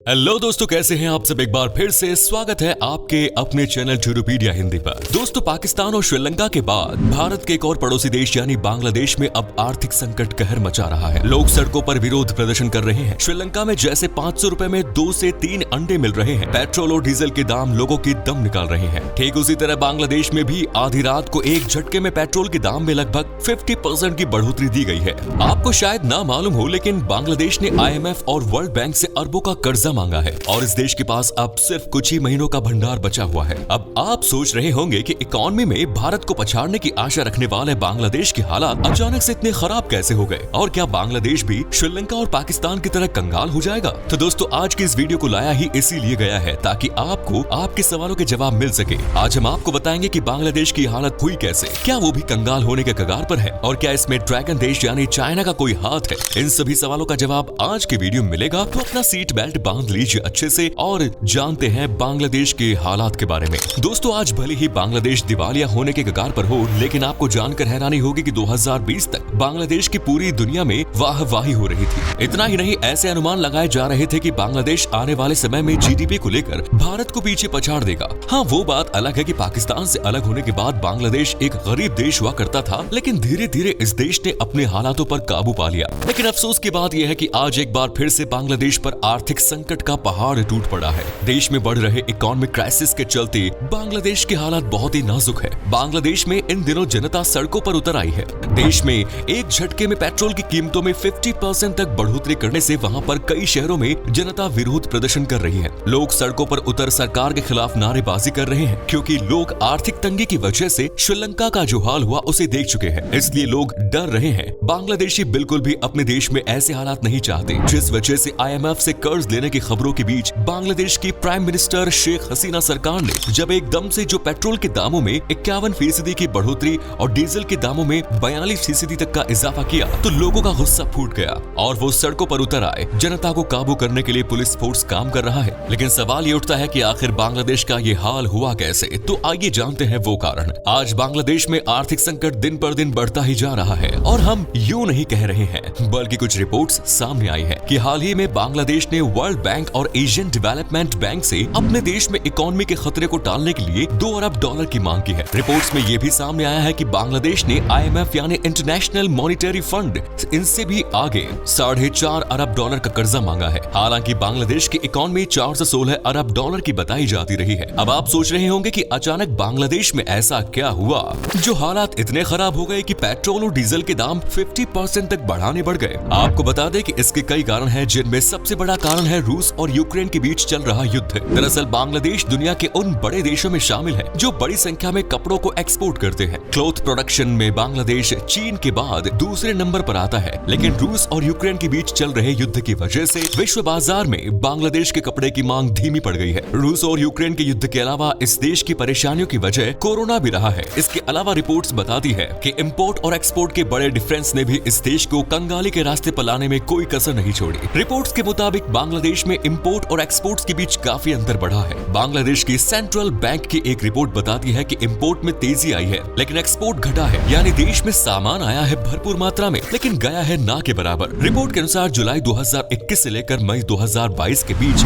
Hello दोस्तों, कैसे हैं आप सब। एक बार फिर से स्वागत है आपके अपने चैनल चुरुपीडिया हिंदी पर। दोस्तों, पाकिस्तान और श्रीलंका के बाद भारत के एक और पड़ोसी देश यानी बांग्लादेश में अब आर्थिक संकट कहर मचा रहा है। लोग सड़कों पर विरोध प्रदर्शन कर रहे हैं। श्रीलंका में जैसे 500 रुपए में 2 से 3 अंडे मिल रहे हैं, पेट्रोल और डीजल के दाम लोगों की दम निकाल रहे हैं। ठीक उसी तरह बांग्लादेश में भी आधी रात को एक झटके में पेट्रोल के दाम में लगभग 50% की बढ़ोतरी दी गई है। आपको शायद ना मालूम हो, लेकिन बांग्लादेश ने IMF और वर्ल्ड बैंक से अरबों का कर्जा मांगा है और इस देश के पास अब सिर्फ कुछ ही महीनों का भंडार बचा हुआ है। अब आप सोच रहे होंगे कि इकोनॉमी में भारत को पछाड़ने की आशा रखने वाले बांग्लादेश के हालात अचानक से इतने खराब कैसे हो गए, और क्या बांग्लादेश भी श्रीलंका और पाकिस्तान की तरह कंगाल हो जाएगा। तो दोस्तों, आज की इस वीडियो को लाया ही इसीलिए गया है ताकि आपको आपके सवालों के जवाब मिल सके। आज हम आपको बताएंगे कि बांग्लादेश की हालत हुई कैसे, क्या वो भी कंगाल होने के कगार पर है, और क्या इसमें ड्रैगन देश यानी चाइना का कोई हाथ है। इन सभी सवालों का जवाब आज के वीडियो में मिलेगा, तो अपना सीट बेल्ट बांध लीजिए अच्छे से और जानते हैं बांग्लादेश के हालात के बारे में। दोस्तों, आज भले ही बांग्लादेश दिवालिया होने के कगार पर हो, लेकिन आपको जानकर हैरानी होगी कि 2020 तक बांग्लादेश की पूरी दुनिया में वाहवाही हो रही थी। इतना ही नहीं, ऐसे अनुमान लगाए जा रहे थे कि बांग्लादेश आने वाले समय में GDP को लेकर भारत को पीछे पछाड़ देगा। हाँ, वो बात अलग है कि पाकिस्तान से अलग होने के बाद बांग्लादेश एक गरीब देश हुआ करता था, लेकिन धीरे धीरे इस देश ने अपने हालातों पर काबू पा लिया। लेकिन अफसोस की बात यह है कि आज एक बार फिर से बांग्लादेश पर आर्थिक संकट का पहाड़ टूट पड़ा है। देश में बढ़ रहे इकोनॉमिक क्राइसिस के चलते बांग्लादेश की हालत बहुत ही नाजुक है। बांग्लादेश में इन दिनों जनता सड़कों पर उतर आई है। देश में एक झटके में पेट्रोल की कीमतों में 50% तक बढ़ोतरी करने से वहां पर कई शहरों में जनता विरोध प्रदर्शन कर रही है। लोग सड़कों पर उतर सरकार के खिलाफ नारेबाजी कर रहे हैं, क्योंकि लोग आर्थिक तंगी की वजह से श्रीलंका का जो हाल हुआ उसे देख चुके हैं। इसलिए लोग डर रहे हैं। बांग्लादेशी बिल्कुल भी अपने देश में ऐसे हालात नहीं चाहते, जिस वजह से IMF से कर्ज लेने की खबरों के बीच बांग्लादेश की प्राइम मिनिस्टर शेख हसीना सरकार ने जब एकदम से जो पेट्रोल के दामों में 51% की बढ़ोतरी और डीजल के दामों में 42% तक का इजाफा किया, तो लोगों का गुस्सा फूट गया और वो सड़कों पर उतर आए। जनता को काबू करने के लिए पुलिस फोर्स काम कर रहा है। लेकिन सवाल ये उठता है कि आखिर बांग्लादेश का ये हाल हुआ कैसे। तो आइए जानते हैं वो कारण। आज बांग्लादेश में आर्थिक संकट दिन पर दिन बढ़ता ही जा रहा है, और हम यूं नहीं कह रहे हैं, बल्कि कुछ रिपोर्ट्स सामने आई है कि हाल ही में बांग्लादेश ने वर्ल्ड बैंक और एशियन डेवलपमेंट बैंक से अपने देश में इकोनॉमी के खतरे को टालने के लिए $2 अरब की मांग की है। रिपोर्ट्स में ये भी सामने आया है कि बांग्लादेश ने IMF यानी इंटरनेशनल मॉनिटरी फंड इनसे भी आगे $4.5 अरब का कर्जा मांगा है। हालांकि बांग्लादेश की इकोनॉमी $4 से $16 अरब की बताई जाती रही है। अब आप सोच रहे होंगे कि अचानक बांग्लादेश में ऐसा क्या हुआ जो हालात इतने खराब हो गए कि पेट्रोल और डीजल के दाम 50% तक बढ़ाने बढ़ गए। आपको बता दें कि इसके कई कारण हैं, जिनमें सबसे बड़ा कारण है रूस और यूक्रेन के बीच चल रहा युद्ध। दरअसल बांग्लादेश दुनिया के उन बड़े देशों में शामिल है जो बड़ी संख्या में कपड़ों को एक्सपोर्ट करते हैं। क्लॉथ प्रोडक्शन में बांग्लादेश चीन के बाद दूसरे नंबर पर आता है। लेकिन रूस और यूक्रेन के बीच चल रहे युद्ध की वजह से विश्व बाजार में बांग्लादेश के कपड़े की मांग धीमी पड़ गई है। रूस और यूक्रेन के युद्ध के अलावा इस देश की परेशानियों की वजह कोरोना भी रहा है। इसके अलावा रिपोर्ट्स बताती है कि इंपोर्ट और एक्सपोर्ट के बड़े डिफरेंस ने भी इस देश को कंगाली के रास्ते पर लाने में कोई कसर नहीं छोड़ी। रिपोर्ट्स के मुताबिक बांग्लादेश में इंपोर्ट और एक्सपोर्ट्स के बीच काफी अंतर बढ़ा है। बांग्लादेश की सेंट्रल बैंक की एक रिपोर्ट बताती है कि इंपोर्ट में तेजी आई है, लेकिन एक्सपोर्ट घटा है। यानी देश में सामान आया है भरपूर मात्रा में, लेकिन गया है ना के बराबर। रिपोर्ट के अनुसार जुलाई 2021 से लेकर मई 2022 के बीच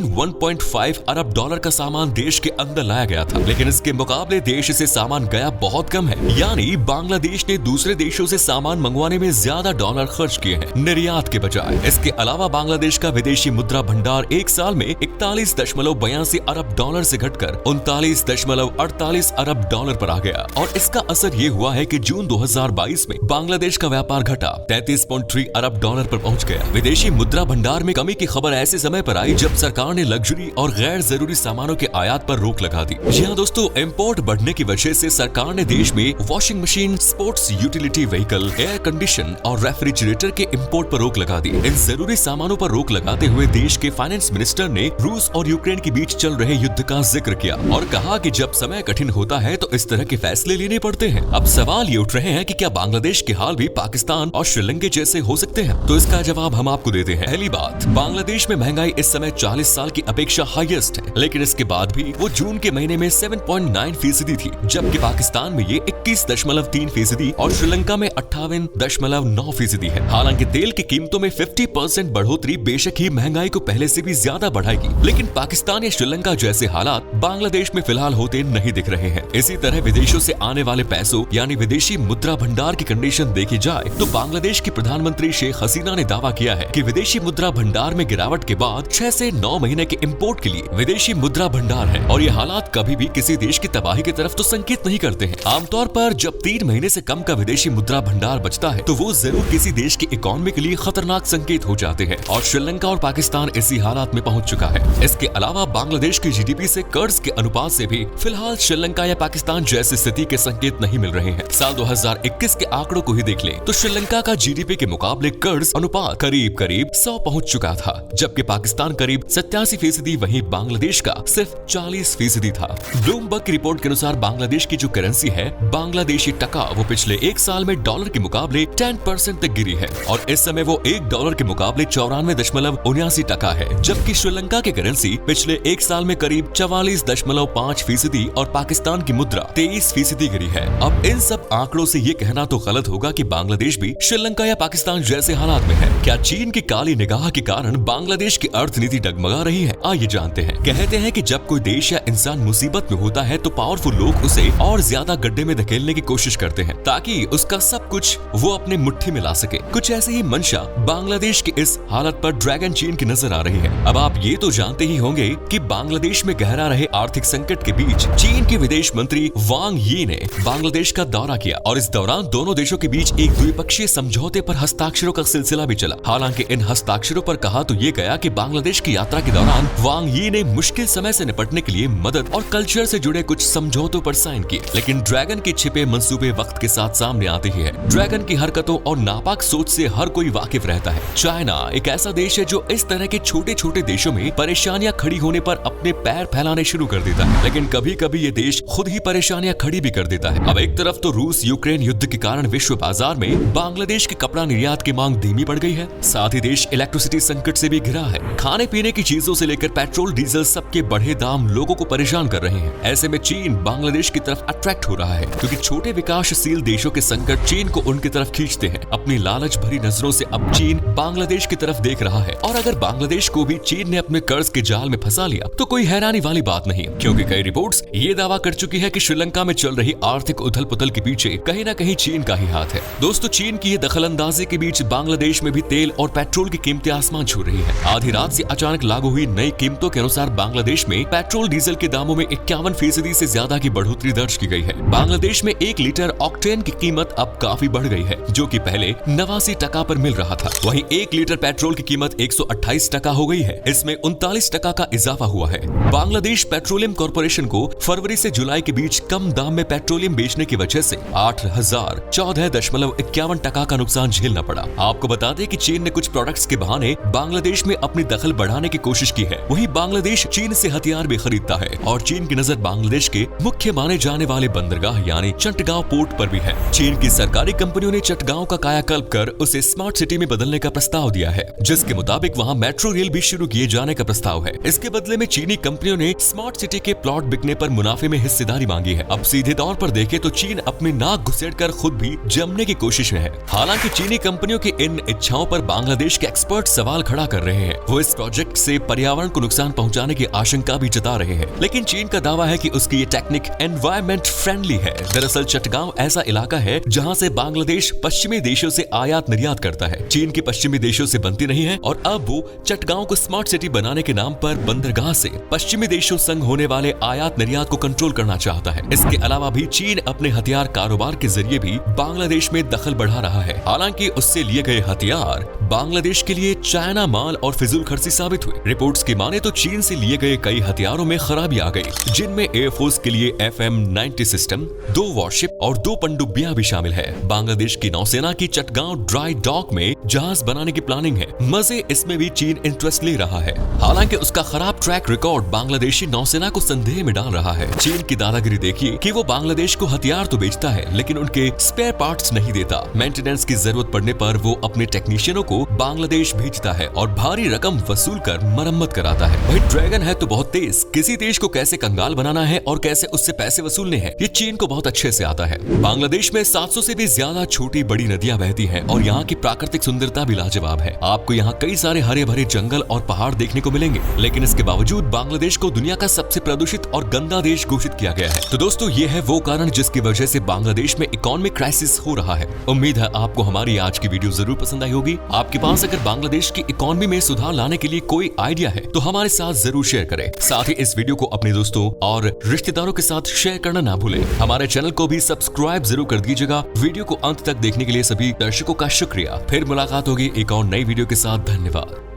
1.5 अरब का सामान देश के अंदर लाया गया था, लेकिन इसके मुकाबले देश से सामान गया बहुत कम है। यानी बांग्लादेश ने दूसरे देशों से सामान मंगवाने में ज्यादा डॉलर खर्च किए हैं निर्यात के बजाय। इसके अलावा बांग्लादेश का विदेशी मुद्रा भंडार एक साल में 41.82 अरब से घटकर 39.48 अरब पर आ गया, और इसका असर ये हुआ है कि जून 2022 में बांग्लादेश का व्यापार घटा 33.3 अरब पर पहुंच गया। विदेशी मुद्रा भंडार में कमी की खबर ऐसे समय पर आई जब सरकार ने लग्जरी और गैर जरूरी सामानों के आयात पर रोक लगा दी। जी हाँ दोस्तों, इंपोर्ट बढ़ने की वजह से सरकार ने देश में washing machine, sports utility vehicle, air condition और रेफ्रिजरेटर के इंपोर्ट पर रोक लगा दी। इन जरूरी सामानों पर रोक लगाते हुए देश के फाइनेंस मिनिस्टर ने रूस और यूक्रेन के बीच चल रहे युद्ध का जिक्र किया और कहा कि जब समय कठिन होता है तो इस तरह के फैसले लेने पड़ते हैं। अब सवाल ये उठ रहे हैं कि क्या बांग्लादेश के हाल भी पाकिस्तान और श्रीलंका जैसे हो सकते हैं? तो इसका जवाब हम आपको देते हैं। पहली बात, बांग्लादेश में महंगाई इस समय 40 साल की अपेक्षा हाईएस्ट है, लेकिन इसके बाद भी वो जून के महीने में 7.9% थी, जबकि पाकिस्तान में ये 21.3% और श्रीलंका में 58.9% है। हालांकि तेल की कीमतों में 50% बढ़ोतरी बेशक ही महंगाई को पहले से भी ज्यादा बढ़ाएगी। लेकिन पाकिस्तान या श्रीलंका जैसे हालात बांग्लादेश में फिलहाल होते नहीं दिख रहे हैं। इसी तरह विदेशों से आने वाले पैसों यानी विदेशी मुद्रा भंडार की कंडीशन देखी जाए तो बांग्लादेश की प्रधानमंत्री शेख हसीना ने दावा किया है कि विदेशी मुद्रा भंडार में गिरावट के बाद 6 से 9 महीने के इंपोर्ट के लिए विदेशी मुद्रा भंडार है और ये हालात कभी भी किसी देश की तबाही की तरफ तो संकेत नहीं करते हैं। आमतौर पर जब 3 महीने से कम का विदेशी मुद्रा भंडार बचता है तो वो जरूर किसी देश की इकोनॉमी के लिए खतरनाक संकेत हो जाते हैं और श्रीलंका और पाकिस्तान इसी हालात में पहुंच चुका है। इसके अलावा बांग्लादेश की जीडीपी से कर्ज के अनुपात से भी फिलहाल श्रीलंका या पाकिस्तान जैसी स्थिति के संकेत नहीं मिल रहे हैं। साल 2021 के आंकड़ों को ही देख लें तो श्रीलंका का जीडीपी के मुकाबले कर्ज अनुपात करीब 100 पहुंच चुका था, जबकि पाकिस्तान करीब 87%, वहीं बांग्लादेश का सिर्फ 40% था। ब्लूमबर्ग की रिपोर्ट के अनुसार बांग्लादेश की जो करेंसी है बांग्लादेशी टका, वो पिछले 1 साल में डॉलर के मुकाबले 10% तक गिरी है और इस समय वो $1 के मुकाबले 94.79 टका है, जबकि श्रीलंका की करेंसी पिछले 1 साल में करीब 44.5% और पाकिस्तान की मुद्रा 23% गिरी है। अब इन सब आंकड़ों से ये कहना तो गलत होगा कि बांग्लादेश भी श्रीलंका या पाकिस्तान जैसे हालात में है। क्या चीन की काली निगाह के कारण बांग्लादेश की अर्थनीति डगमगा रही है? आइए जानते हैं। कहते हैं कि जब कोई देश या इंसान मुसीबत में होता है तो पावरफुल लोग उसे और ज्यादा गड्ढे में धकेलने की कोशिश करते हैं ताकि उसका सब कुछ वो अपने मुट्ठी में ला सके। कुछ ऐसी ही मंशा बांग्लादेश की इस हालत पर ड्रैगन चीन की नजर आ रही है। अब आप ये तो जानते ही होंगे कि बांग्लादेश में गहरा रहे आर्थिक संकट के बीच चीन के विदेश मंत्री वांग यी ने बांग्लादेश का दौरा किया और इस दौरान दोनों देशों के बीच एक द्विपक्षीय समझौते पर हस्ताक्षरों का सिलसिला भी चला। हालांकि इन हस्ताक्षरों पर कहा तो ये गया कि बांग्लादेश की यात्रा के दौरान वांग यी ने मुश्किल समय से निपटने के लिए मदद और कल्चर से जुड़े कुछ समझौतों पर साइन किए, लेकिन ड्रैगन के छिपे मंसूबे वक्त के साथ सामने आते ही है। ड्रैगन की हरकतों और नापाक सोच से हर कोई वाकिफ रहता है। चाइना एक ऐसा देश है जो इस तरह के छोटे छोटे देशों में परेशानियां खड़ी होने पर अपने पैर फैलाने शुरू कर देता है, लेकिन कभी कभी ये देश खुद ही परेशानियां खड़ी भी कर देता है। अब एक तरफ तो रूस यूक्रेन युद्ध के कारण विश्व बाजार में बांग्लादेश के कपड़ा निर्यात की मांग धीमी पड़ गई है, साथ ही देश इलेक्ट्रिसिटी संकट से भी घिरा है। खाने पीने की चीजों से लेकर पेट्रोल डीजल सबके बढ़े दाम लोगों को परेशान कर रहे हैं। ऐसे में चीन बांग्लादेश की तरफ अट्रैक्ट हो रहा है क्योंकि छोटे विकासशील देशों के संकट चीन को उनकी तरफ खींचते हैं। अपनी लालच भरी नजरों से अब चीन बांग्लादेश की तरफ देख रहा है और अगर बांग्लादेश को भी चीन ने अपने कर्ज के जाल में फंसा लिया तो कोई हैरानी वाली बात नहीं, क्योंकि कई रिपोर्ट्स ये दावा कर चुकी है कि श्रीलंका में चल रही आर्थिक उथल पुथल के पीछे कहीं न कहीं चीन का ही हाथ है। दोस्तों, चीन की ये दखलंदाजी के बीच बांग्लादेश में भी तेल और पेट्रोल की कीमतें आसमान छू रही है। आधी रात से अचानक लागू हुई नई कीमतों के अनुसार बांग्लादेश में पेट्रोल डीजल के दामों में 51% से ज्यादा की बढ़ोतरी दर्ज की गई है। बांग्लादेश में 1 लीटर ऑक्टेन की कीमत अब काफी बढ़ गई है, जो कि पहले 89 टका पर मिल रहा था। वहीं 1 लीटर पेट्रोल की कीमत 128 टका हो गई है। इसमें 39 टका का इजाफा हुआ है। बांग्लादेश पेट्रोलियम कॉर्पोरेशन को फरवरी से जुलाई के बीच कम दाम में पेट्रोलियम बेचने की वजह से 8,014.51 टका का नुकसान झेलना पड़ा। आपको बता दें कि चीन ने कुछ प्रोडक्ट्स के बहाने बांग्लादेश में अपनी दखल बढ़ाने की कोशिश की है। वहीं बांग्लादेश चीन से हथियार भी खरीदता है और चीन की नजर बांग्लादेश के मुख्य माने जाने वाले बंदरगाह यानी चटगांव पोर्ट पर भी है। चीन की सरकारी कंपनियों ने चटगांव का कायाकल्प कर उसे स्मार्ट सिटी में बदलने का प्रस्ताव दिया है, जिसके मुताबिक वहां मेट्रो रेल भी शुरू किए जाने का प्रस्ताव है। इसके बदले में चीनी कंपनियों ने स्मार्ट सिटी के प्लॉट बिकने पर मुनाफे में हिस्सेदारी मांगी है। अब सीधे तौर पर देखें तो चीन अपनी नाक घुसेड़कर खुद भी जमने की कोशिश में है। हालांकि चीनी कंपनियों की इन इच्छाओं पर बांग्लादेश के एक्सपर्ट सवाल खड़ा कर रहे हैं। वो इस प्रोजेक्ट से पर्यावरण को नुकसान पहुंचाने की आशंका भी जता रहे हैं, लेकिन चीन का दावा है कि उसकी ये टेक्निक एनवायरमेंट फ्रेंडली है। दरअसल चटगांव ऐसा इलाका है जहां से बांग्लादेश पश्चिमी देशों से आयात निर्यात करता है। चीन की पश्चिमी देशों से बनती नहीं है और अब वो चटगांव को स्मार्ट सिटी बनाने के नाम पर बंदरगाह से पश्चिमी देशों संग होने वाले आयात निर्यात को कंट्रोल करना चाहता है। इसके अलावा भी चीन अपने हथियार कारोबार के जरिए भी बांग्लादेश में दखल बढ़ा रहा है। हालांकि उससे लिए गए हथियार बांग्लादेश के लिए चाइना माल और फिजूल खर्ची साबित हुए। रिपोर्ट्स की माने तो चीन से लिए गए कई हथियारों में खराबी आ गई, जिनमें एयरफोर्स के लिए FM-90 सिस्टम, 2 वॉरशिप और 2 पनडुब्बियां भी शामिल है। बांग्लादेश की नौसेना की चटगांव ड्राई डॉक में जहाज बनाने की प्लानिंग है। मजे इसमें भी चीन इंटरेस्ट ले रहा है। हालांकि उसका खराब ट्रैक रिकॉर्ड बांग्लादेशी नौसेना को संदेह में डाल रहा है। चीन की दादागिरी देखिए कि वो बांग्लादेश को हथियार तो बेचता है, लेकिन उनके स्पेयर पार्ट्स नहीं देता। मेंटेनेंस की जरूरत पड़ने पर वो अपने टेक्नीशियनों को बांग्लादेश भेजता है और भारी रकम वसूल कर मरम्मत कराता है। भाई ड्रैगन है तो बहुत तेज, किसी देश को कैसे कंगाल बनाना है और कैसे उससे पैसे वसूलने हैं, ये चीन को बहुत अच्छे से आता है। बांग्लादेश में 700 से भी ज्यादा छोटी बड़ी नदियां बहती हैं और यहाँ की प्राकृतिक सुंदरता भी लाजवाब है। आपको यहाँ कई सारे हरे भरे भरे जंगल और पहाड़ देखने को मिलेंगे, लेकिन इसके बावजूद बांग्लादेश को दुनिया का सबसे प्रदूषित और गंदा देश घोषित किया गया है। तो दोस्तों, ये है वो कारण जिसकी वजह से बांग्लादेश में इकोनॉमिक क्राइसिस हो रहा है। उम्मीद है आपको हमारी आज की वीडियो जरूर पसंद आई होगी। आपके पास अगर बांग्लादेश की इकोनॉमी में सुधार लाने के लिए कोई आइडिया है तो हमारे साथ जरूर शेयर करें। साथ ही इस वीडियो को अपने दोस्तों और रिश्तेदारों के साथ शेयर करना ना भूलें। हमारे चैनल को भी सब्सक्राइब जरूर कर दीजिएगा। वीडियो को अंत तक देखने के लिए सभी दर्शकों का शुक्रिया। फिर मुलाकात होगी एक और नई वीडियो के साथ। धन्यवाद।